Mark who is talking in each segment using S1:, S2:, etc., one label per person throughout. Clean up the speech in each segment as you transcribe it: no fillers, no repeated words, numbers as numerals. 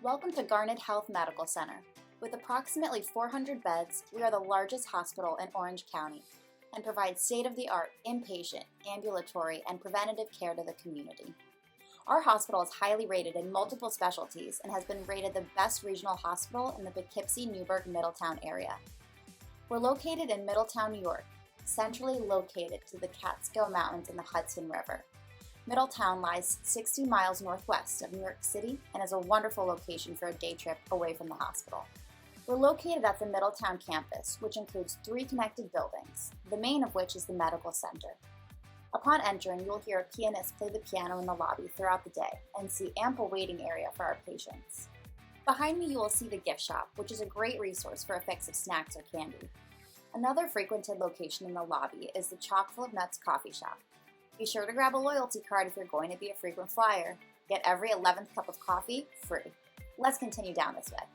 S1: Welcome to Garnet Health Medical Center. With approximately 400 beds, we are the largest hospital in Orange County and provide state-of-the-art inpatient, ambulatory, and preventative care to the community. Our hospital is highly rated in multiple specialties and has been rated the best regional hospital in the Poughkeepsie-Newburgh-Middletown area. We're located in Middletown, New York, centrally located to the Catskill Mountains and the Hudson River. Middletown lies 60 miles northwest of New York City and is a wonderful location for a day trip away from the hospital. We're located at the Middletown campus, which includes 3 connected buildings, the main of which is the medical center. Upon entering, you'll hear a pianist play the piano in the lobby throughout the day and see ample waiting area for our patients. Behind me, you will see the gift shop, which is a great resource for a fix of snacks or candy. Another frequented location in the lobby is the Chock full of Nuts coffee shop. Be sure to grab a loyalty card if you're going to be a frequent flyer. Get every 11th cup of coffee free. Let's continue down this way.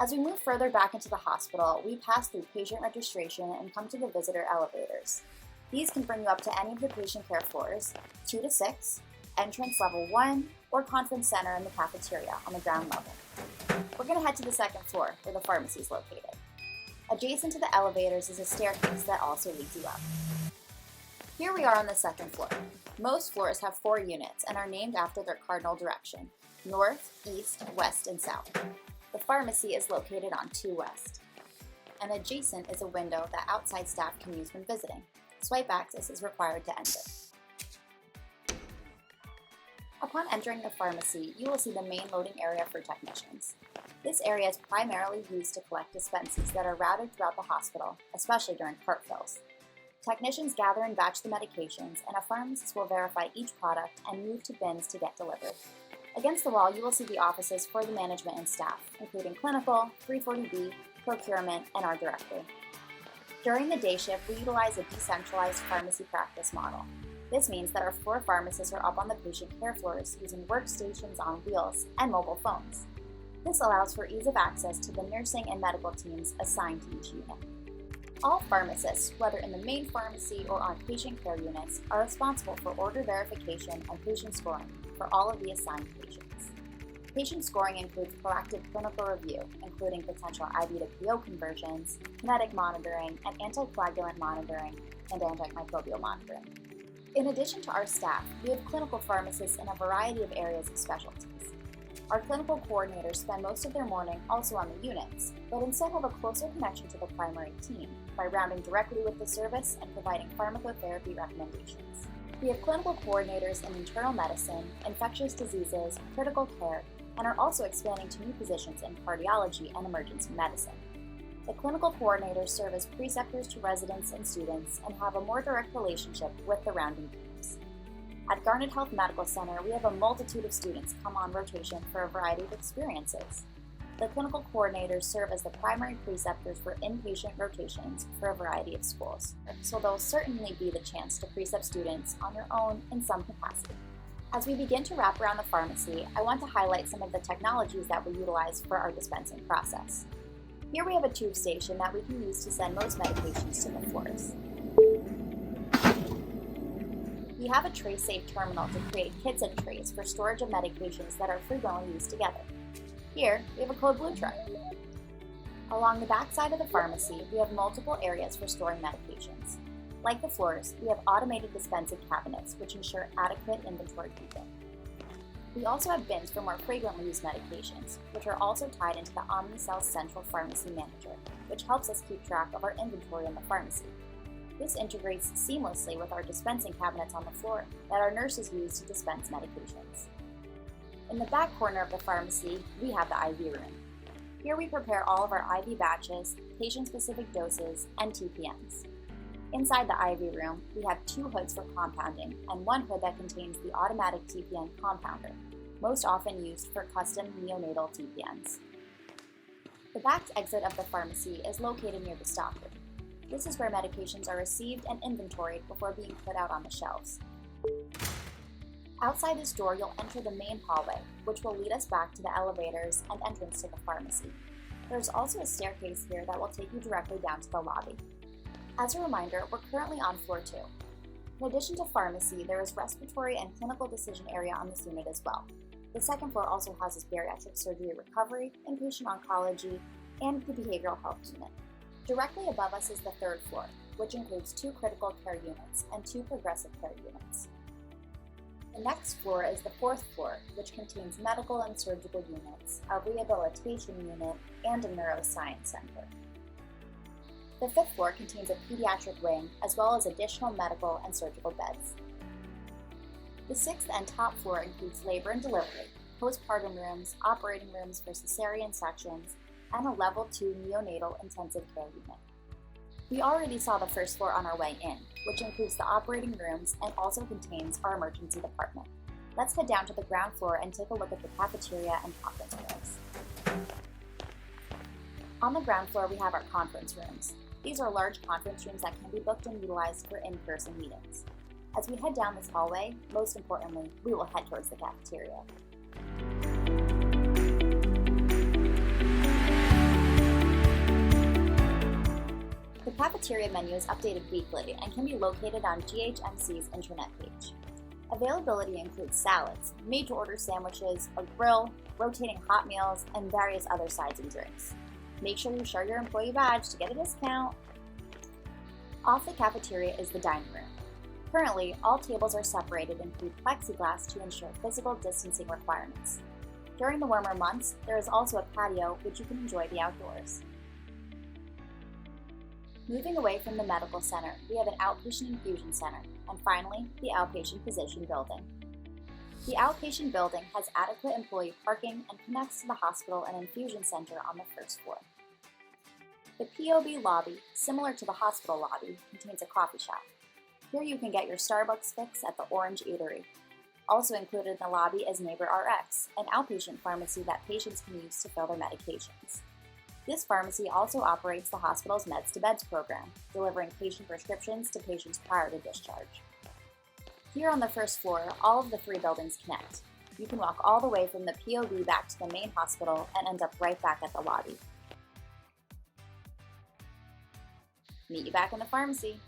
S1: As we move further back into the hospital, we pass through patient registration and come to the visitor elevators. These can bring you up to any of the patient care floors, 2 to 6, entrance level 1, or conference center in the cafeteria on the ground level. We're going to head to the second floor where the pharmacy is located. Adjacent to the elevators is a staircase that also leads you up. Here we are on the second floor. Most floors have 4 units and are named after their cardinal direction: north, east, west, and south. The pharmacy is located on 2 west. And adjacent is a window that outside staff can use when visiting. Swipe access is required to enter. Upon entering the pharmacy, you will see the main loading area for technicians. This area is primarily used to collect dispenses that are routed throughout the hospital, especially during cart fills. Technicians gather and batch the medications, and a pharmacist will verify each product and move to bins to get delivered. Against the wall, you will see the offices for the management and staff, including clinical, 340B, procurement, and our director. During the day shift, we utilize a decentralized pharmacy practice model. This means that our floor pharmacists are up on the patient care floors using workstations on wheels and mobile phones. This allows for ease of access to the nursing and medical teams assigned to each unit. All pharmacists, whether in the main pharmacy or on patient care units, are responsible for order verification and patient scoring for all of the assigned patients. Patient scoring includes proactive clinical review, including potential IV to PO conversions, kinetic monitoring, and anticoagulant monitoring and antimicrobial monitoring. In addition to our staff, we have clinical pharmacists in a variety of areas of specialties. Our clinical coordinators spend most of their morning also on the units, but instead have a closer connection to the primary team by rounding directly with the service and providing pharmacotherapy recommendations. We have clinical coordinators in internal medicine, infectious diseases, critical care, and are also expanding to new positions in cardiology and emergency medicine. The clinical coordinators serve as preceptors to residents and students and have a more direct relationship with the rounding teams. At Garnet Health Medical Center, we have a multitude of students come on rotation for a variety of experiences. The clinical coordinators serve as the primary preceptors for inpatient rotations for a variety of schools, so there'll certainly be the chance to precept students on your own in some capacity. As we begin to wrap around the pharmacy, I want to highlight some of the technologies that we utilize for our dispensing process. Here we have a tube station that we can use to send most medications to the floors. We have a tray-safe terminal to create kits and trays for storage of medications that are frequently used together. Here, we have a code blue tray. Along the back side of the pharmacy, we have multiple areas for storing medications. Like the floors, we have automated dispensing cabinets, which ensure adequate inventory keeping. We also have bins for more frequently used medications, which are also tied into the OmniCell Central Pharmacy Manager, which helps us keep track of our inventory in the pharmacy. This integrates seamlessly with our dispensing cabinets on the floor that our nurses use to dispense medications. In the back corner of the pharmacy, we have the IV room. Here we prepare all of our IV batches, patient-specific doses, and TPNs. Inside the IV room, we have 2 hoods for compounding and 1 hood that contains the automatic TPN compounder, most often used for custom neonatal TPNs. The back exit of the pharmacy is located near the stock room. This is where medications are received and inventoried before being put out on the shelves. Outside this door, you'll enter the main hallway, which will lead us back to the elevators and entrance to the pharmacy. There's also a staircase here that will take you directly down to the lobby. As a reminder, we're currently on floor 2. In addition to pharmacy, there is respiratory and clinical decision area on this unit as well. The second floor also houses bariatric surgery recovery, inpatient oncology, and the behavioral health unit. Directly above us is the third floor, which includes 2 critical care units and 2 progressive care units. The next floor is the fourth floor, which contains medical and surgical units, a rehabilitation unit, and a neuroscience center. The fifth floor contains a pediatric wing, as well as additional medical and surgical beds. The sixth and top floor includes labor and delivery, postpartum rooms, operating rooms for cesarean sections, and a level 2 neonatal intensive care unit. We already saw the first floor on our way in, which includes the operating rooms and also contains our emergency department. Let's head down to the ground floor and take a look at the cafeteria and conference rooms. On the ground floor, we have our conference rooms. These are large conference rooms that can be booked and utilized for in-person meetings. As we head down this hallway, most importantly, we will head towards the cafeteria. The cafeteria menu is updated weekly and can be located on GHMC's intranet page. Availability includes salads, made-to-order sandwiches, a grill, rotating hot meals, and various other sides and drinks. Make sure you show your employee badge to get a discount. Off the cafeteria is the dining room. Currently, all tables are separated and through plexiglass to ensure physical distancing requirements. During the warmer months, there is also a patio which you can enjoy the outdoors. Moving away from the medical center, we have an outpatient infusion center, and finally, the outpatient physician building. The outpatient building has adequate employee parking and connects to the hospital and infusion center on the first floor. The POB lobby, similar to the hospital lobby, contains a coffee shop. Here you can get your Starbucks fix at the Orange Eatery. Also included in the lobby is Neighbor RX, an outpatient pharmacy that patients can use to fill their medications. This pharmacy also operates the hospital's Meds to Beds program, delivering patient prescriptions to patients prior to discharge. Here on the first floor, all of the 3 buildings connect. You can walk all the way from the POB back to the main hospital and end up right back at the lobby. Meet you back in the pharmacy.